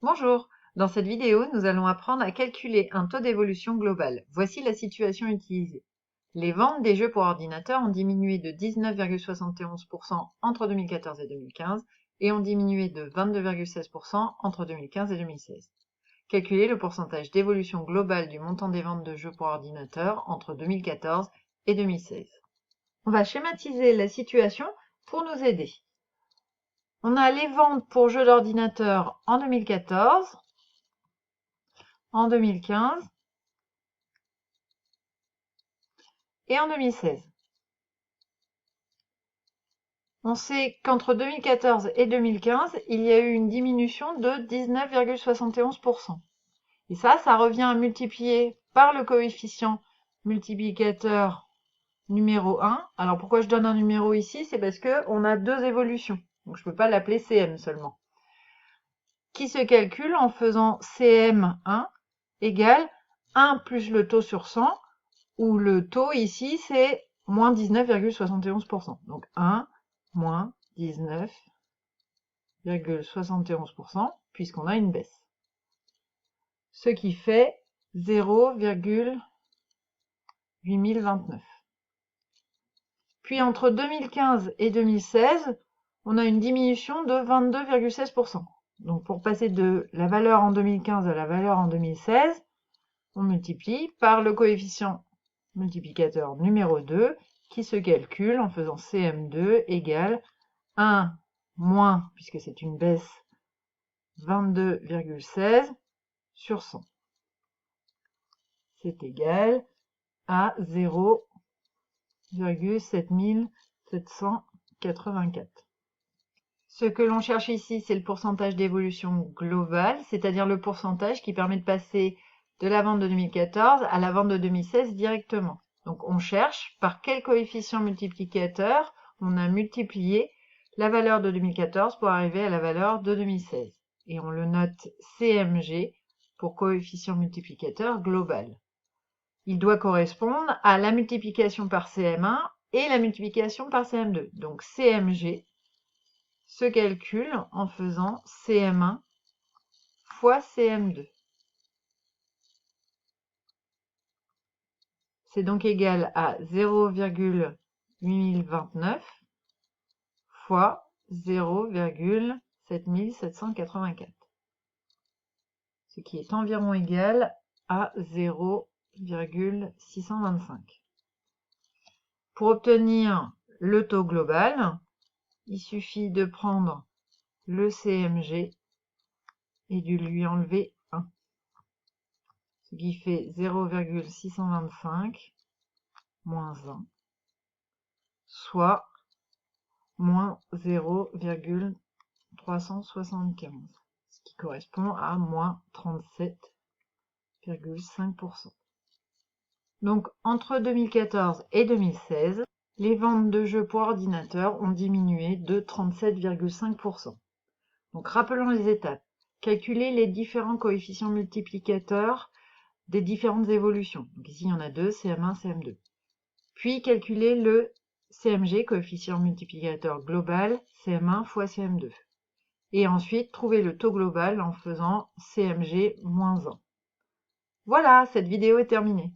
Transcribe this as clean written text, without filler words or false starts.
Bonjour, dans cette vidéo, nous allons apprendre à calculer un taux d'évolution global. Voici la situation utilisée. Les ventes des jeux pour ordinateur ont diminué de 19,71% entre 2014 et 2015 et ont diminué de 22,16% entre 2015 et 2016. Calculer le pourcentage d'évolution globale du montant des ventes de jeux pour ordinateur entre 2014 et 2016. On va schématiser la situation pour nous aider. On a les ventes pour jeux d'ordinateur en 2014, en 2015 et en 2016. On sait qu'entre 2014 et 2015, il y a eu une diminution de 19,71%. Et ça revient à multiplier par le coefficient multiplicateur numéro 1. Alors pourquoi je donne un numéro ici? C'est parce qu'on a deux évolutions. Donc je ne peux pas l'appeler CM seulement. Qui se calcule en faisant CM1 égale 1 plus le taux sur 100, où le taux ici c'est moins 19,71%. Donc 1 moins 19,71%, puisqu'on a une baisse. Ce qui fait 0,8029. Puis entre 2015 et 2016, on a une diminution de 22,16%. Donc pour passer de la valeur en 2015 à la valeur en 2016, on multiplie par le coefficient multiplicateur numéro 2 qui se calcule en faisant CM2 égale 1 moins, puisque c'est une baisse, 22,16 sur 100. C'est égal à 0,7784. Ce que l'on cherche ici, c'est le pourcentage d'évolution globale, c'est-à-dire le pourcentage qui permet de passer de la vente de 2014 à la vente de 2016 directement. Donc on cherche par quel coefficient multiplicateur on a multiplié la valeur de 2014 pour arriver à la valeur de 2016. Et on le note CMG pour coefficient multiplicateur global. Il doit correspondre à la multiplication par CM1 et la multiplication par CM2. Donc CMG se calcule en faisant CM1 fois CM2. C'est donc égal à 0,8029 fois 0,7784, ce qui est environ égal à 0,625. Pour obtenir le taux global, il suffit de prendre le CMG et de lui enlever 1, ce qui fait 0,625 moins 1, soit moins 0,375, ce qui correspond à moins 37,5%. Donc entre 2014 et 2016, les ventes de jeux pour ordinateur ont diminué de 37,5%. Donc rappelons les étapes. Calculer les différents coefficients multiplicateurs des différentes évolutions. Donc ici il y en a deux, CM1, CM2. Puis calculer le CMG, coefficient multiplicateur global, CM1 fois CM2. Et ensuite trouver le taux global en faisant CMG moins 1. Voilà, cette vidéo est terminée.